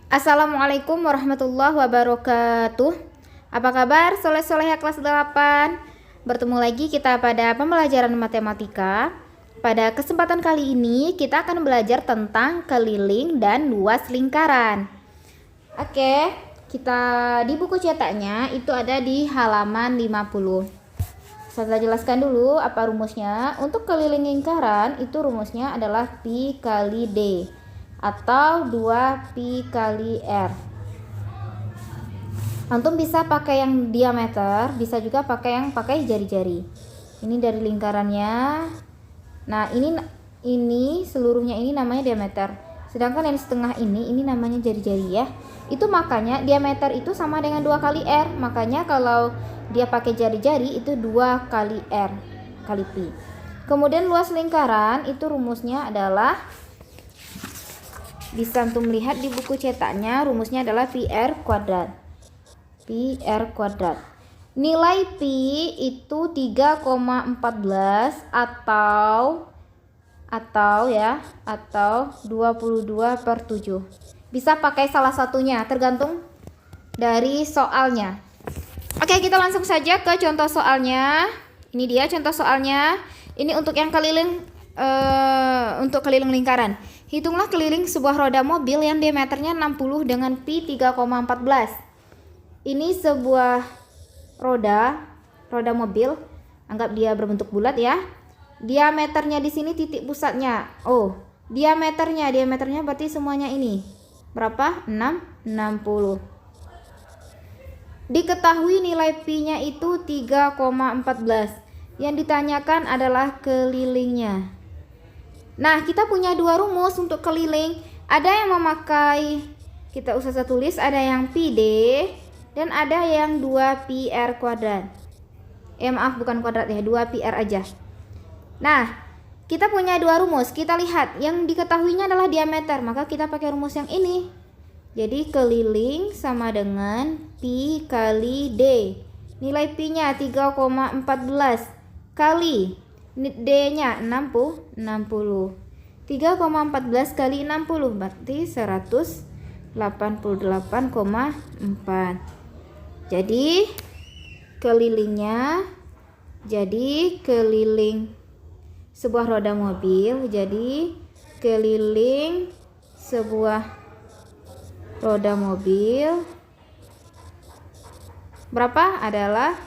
Assalamualaikum warahmatullahi wabarakatuh. Apa kabar soleh-soleha kelas 8? Bertemu lagi kita pada pembelajaran matematika. Pada kesempatan kali ini kita akan belajar tentang keliling dan luas lingkaran. Oke, kita di buku cetaknya itu ada di halaman 50. Saya jelaskan dulu apa rumusnya. Untuk keliling lingkaran itu rumusnya adalah pi kali d atau 2pi kali r. Antum bisa pakai yang diameter, bisa juga pakai jari-jari. Ini dari lingkarannya. Nah, ini seluruhnya ini namanya diameter. Sedangkan yang setengah ini namanya jari-jari ya. Itu makanya diameter itu sama dengan 2 kali r. Makanya kalau dia pakai jari-jari itu 2 kali r kali pi. Kemudian luas lingkaran itu rumusnya adalah, bisa antum lihat di buku cetaknya, rumusnya adalah pi r kuadrat. Pi r kuadrat. Nilai pi itu 3,14 atau 22/7. Bisa pakai salah satunya, tergantung dari soalnya. Oke, kita langsung saja ke contoh soalnya. Ini dia contoh soalnya. Ini untuk yang keliling, untuk keliling lingkaran. Hitunglah keliling sebuah roda mobil yang diameternya 60 dengan pi 3,14. Ini sebuah roda mobil. Anggap dia berbentuk bulat ya. Diameternya di sini titik pusatnya. Oh, diameternya berarti semuanya ini. Berapa? 60. Diketahui nilai pi-nya itu 3,14. Yang ditanyakan adalah kelilingnya. Nah, kita punya dua rumus untuk keliling. Ada yang memakai, kita usah tulis, ada yang pi d dan ada yang 2pi r kuadrat. Maaf, bukan kuadrat ya, 2pi r aja. Nah, kita punya dua rumus. Kita lihat, yang diketahuinya adalah diameter, maka kita pakai rumus yang ini. Jadi keliling sama dengan pi kali d. Nilai pi-nya 3,14 kali D-nya 60. 3,14 kali 60 berarti 188,4. Jadi keliling sebuah roda mobil. Jadi keliling sebuah roda mobil berapa? Adalah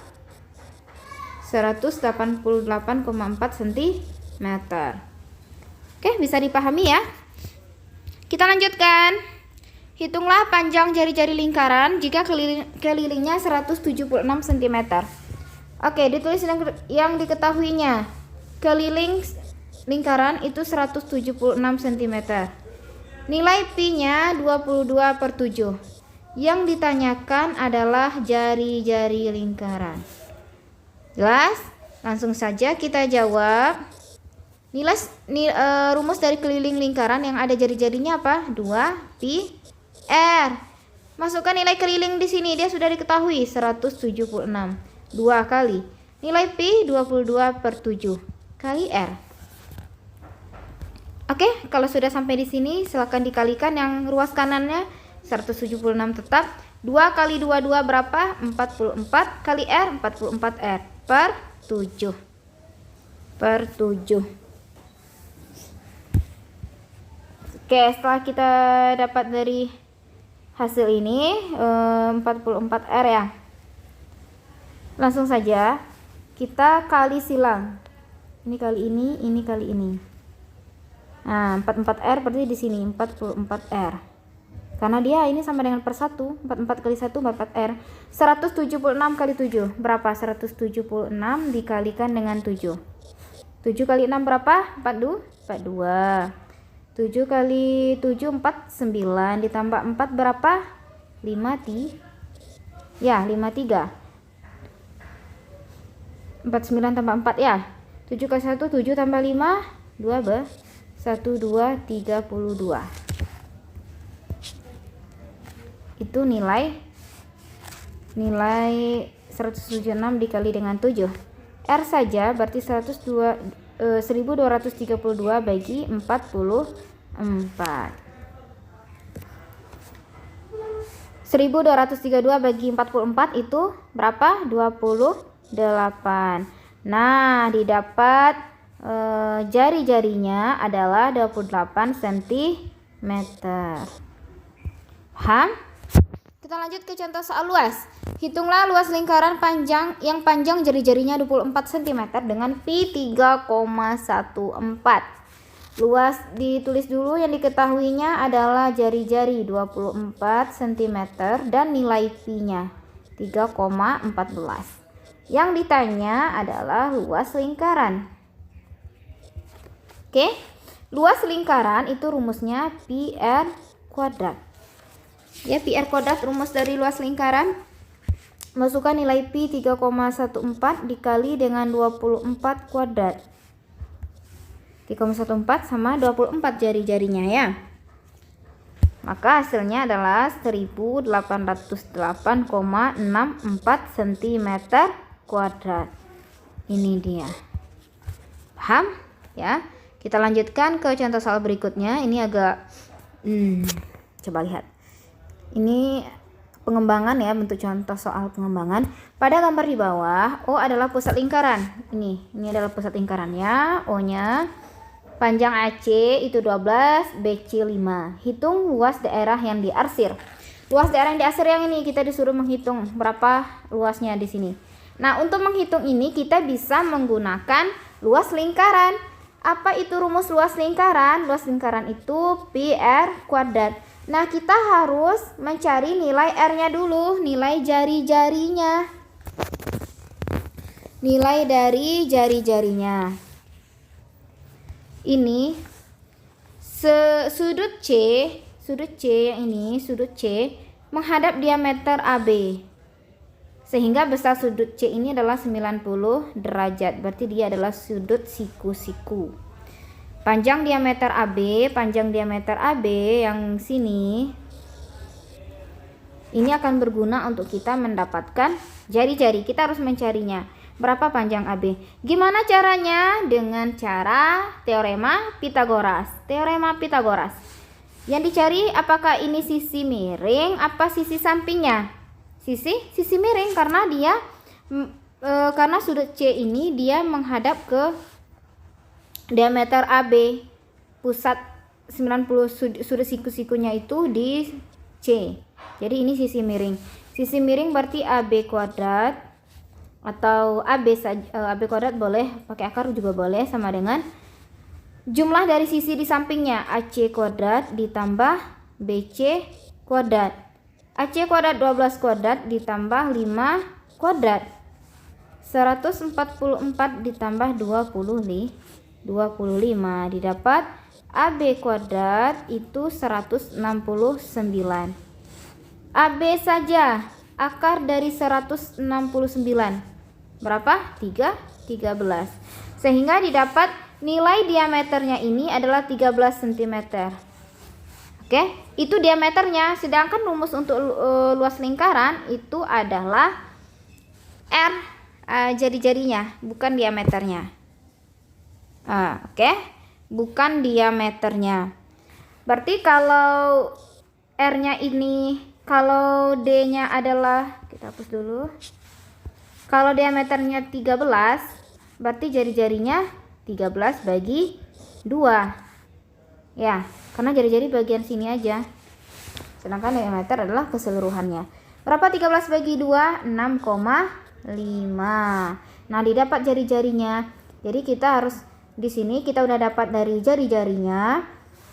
188,4 cm. Oke, bisa dipahami ya. Kita lanjutkan. Hitunglah panjang jari-jari lingkaran jika kelilingnya 176 cm. Oke, ditulis yang diketahuinya. Keliling lingkaran itu 176 cm. Nilai pi-nya 22/7. Yang ditanyakan adalah jari-jari lingkaran. Jelas? Langsung saja kita jawab. Rumus dari keliling lingkaran yang ada jari-jarinya apa? 2pi r. Masukkan nilai keliling di sini, dia sudah diketahui 176. 2 kali nilai pi 22/7 kali r. Oke, kalau sudah sampai di sini silakan dikalikan yang ruas kanannya 176 tetap. 2 kali 22 berapa? 44 kali r 44r per 7. Oke, setelah kita dapat dari hasil ini 44r ya. Langsung saja kita kali silang. Ini kali ini kali ini. Nah, 44r berarti di sini 44r. Karena dia ini sama dengan per 1. 44 kali 1 44r. 176 kali 7 berapa? 176 dikalikan dengan 7. 7 kali 6 berapa? 42. 7 kali 7 49 ditambah 4 berapa? 53. Ya, 53. 49 tambah 4 ya. 7 kali 1 7 tambah 5 12. 1 2 32. Itu nilai 176 dikali dengan 7. R saja berarti 1232 bagi 44. 1232 bagi 44 itu berapa? 28. Nah, didapat jari-jarinya adalah 28 cm. Paham? Kita lanjut ke contoh soal luas. Hitunglah luas lingkaran yang panjang jari-jarinya 24 cm dengan pi 3,14. Luas ditulis dulu, yang diketahuinya adalah jari-jari 24 cm dan nilai pi-nya 3,14. Yang ditanya adalah luas lingkaran. Oke, luas lingkaran itu rumusnya pi r kuadrat. Ya, pi r kuadrat rumus dari luas lingkaran. Masukkan nilai pi 3,14 dikali dengan 24 kuadrat. 3,14 sama 24 jari-jarinya ya. Maka hasilnya adalah 1808,64 cm kuadrat. Ini dia. Paham? Ya. Kita lanjutkan ke contoh soal berikutnya. Ini agak coba lihat. Ini pengembangan ya, bentuk contoh soal pengembangan. Pada gambar di bawah, O adalah pusat lingkaran. Ini adalah pusat lingkarannya, O-nya. Panjang AC itu 12, BC 5. Hitung luas daerah yang diarsir. Luas daerah yang diarsir yang ini kita disuruh menghitung berapa luasnya di sini. Nah, untuk menghitung ini kita bisa menggunakan luas lingkaran. Apa itu rumus luas lingkaran? Luas lingkaran itu pi r kuadrat. Nah, kita harus mencari nilai R-nya dulu, nilai jari-jarinya. Nilai dari jari-jarinya. Ini sudut C yang ini, sudut C menghadap diameter AB. Sehingga besar sudut C ini adalah 90 derajat. Berarti dia adalah sudut siku-siku. Panjang diameter AB yang sini ini akan berguna untuk kita mendapatkan jari-jari. Kita harus mencarinya. Berapa panjang AB? Gimana caranya? Dengan cara teorema Pitagoras. Teorema Pitagoras. Yang dicari apakah ini sisi miring apa sisi sampingnya? Sisi miring, karena dia karena sudut C ini dia menghadap ke diameter AB. Pusat 90 sudut siku-sikunya itu di C. Jadi ini sisi miring. Sisi miring berarti AB kuadrat atau AB kuadrat boleh, pakai akar juga boleh, sama dengan jumlah dari sisi di sampingnya, AC kuadrat ditambah BC kuadrat. AC kuadrat 12 kuadrat ditambah 5 kuadrat. 144 ditambah 25 didapat AB kuadrat itu 169. AB saja akar dari 169 berapa? 13. Sehingga didapat nilai diameternya ini adalah 13 cm. Oke, itu diameternya. Sedangkan rumus untuk luas lingkaran itu adalah R jari-jarinya, bukan diameternya. Oke, bukan diameternya. Berarti kalau R-nya ini, kalau D-nya adalah, kita hapus dulu. Kalau diameternya 13, berarti jari-jarinya 13 bagi 2. Ya, karena jari-jari bagian sini aja. Sedangkan diameter adalah keseluruhannya. Berapa 13 bagi 2? 6,5. Nah, didapat jari-jarinya. Jadi kita harus di sini kita udah dapat dari jari-jarinya.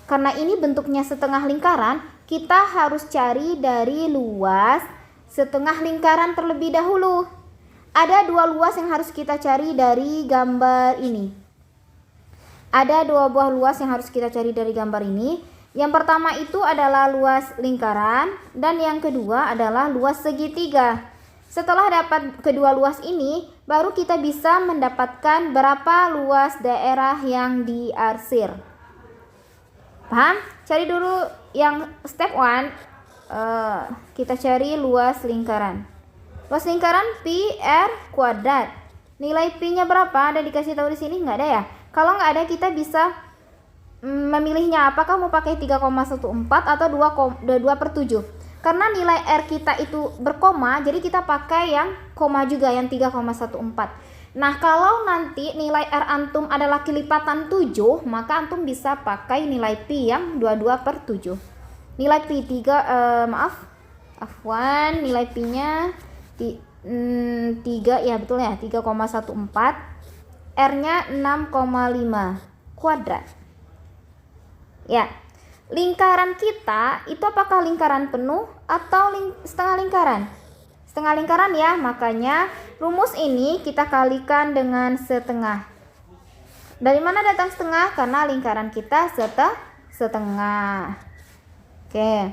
Karena ini bentuknya setengah lingkaran, kita harus cari dari luas setengah lingkaran terlebih dahulu. Ada dua luas yang harus kita cari dari gambar ini. Ada dua buah luas yang harus kita cari dari gambar ini. Yang pertama itu adalah luas lingkaran dan yang kedua adalah luas segitiga. Setelah dapat kedua luas ini, baru kita bisa mendapatkan berapa luas daerah yang diarsir. Paham? Cari dulu yang step 1. Kita cari luas lingkaran. Luas lingkaran pi r kuadrat. Nilai pi-nya berapa? Ada dikasih tahu di sini? Nggak ada ya? Kalau nggak ada, kita bisa memilihnya. Apakah mau pakai 3,14 atau 2/7? Karena nilai R kita itu berkoma, jadi kita pakai yang koma juga, yang 3,14. Nah, kalau nanti nilai R antum adalah kelipatan 7, maka antum bisa pakai nilai pi yang 22/7. Nilai pi 3, nilai pi-nya 3, ya betul ya, 3,14. R-nya 6,5 kuadrat. Ya. Lingkaran kita itu apakah lingkaran penuh atau setengah lingkaran? Setengah lingkaran ya, makanya rumus ini kita kalikan dengan setengah. Dari mana datang setengah? Karena lingkaran kita setengah. Oke.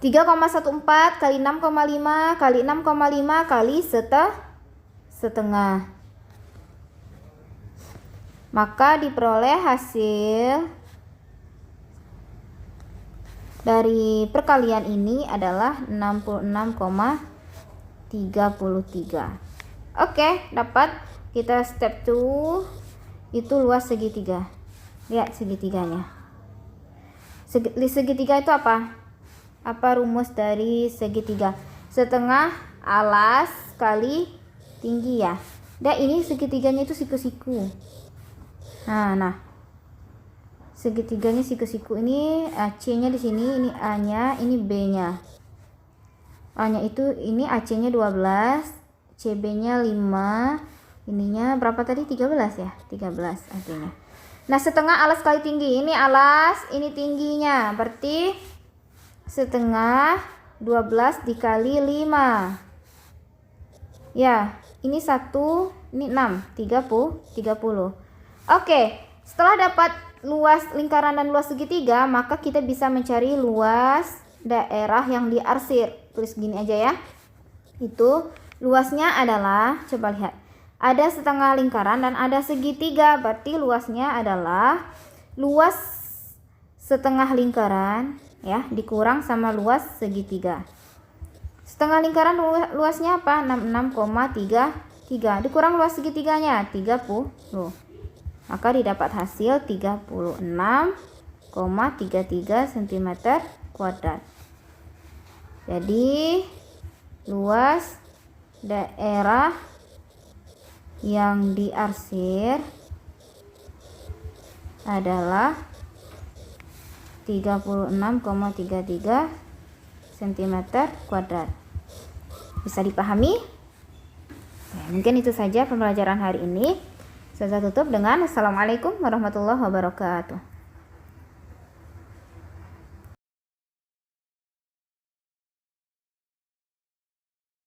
3,14 kali 6,5 kali 6,5 kali setengah. Maka diperoleh hasil dari perkalian ini adalah 66,33. Oke, dapat. Kita step 2 itu luas segitiga. Lihat segitiganya. Segitiga itu apa? Apa rumus dari segitiga? Setengah alas kali tinggi ya. Dan ini segitiganya itu siku-siku. Nah, segitiganya siku-siku ini, C-nya di sini, ini A-nya, ini B-nya. A-nya itu ini AC-nya 12, CB-nya 5, ininya berapa tadi? 13 ya? 13 AC-nya. Nah, setengah alas kali tinggi, ini alas, ini tingginya. Berarti setengah 12 dikali 5. Ya, ini 1, ini 6, 30. Oke, setelah dapat luas lingkaran dan luas segitiga, maka kita bisa mencari luas daerah yang diarsir. Tulis gini aja ya. Itu luasnya adalah, coba lihat, ada setengah lingkaran dan ada segitiga. Berarti luasnya adalah luas setengah lingkaran ya dikurang sama luas segitiga. Setengah lingkaran luasnya apa? 66,33 dikurang luas segitiganya 30. Maka didapat hasil 36,33 cm kuadrat. Jadi luas daerah yang diarsir adalah 36,33 cm kuadrat. Bisa dipahami? Mungkin itu saja pembelajaran hari ini. Saya tutup dengan Assalamualaikum warahmatullahi wabarakatuh.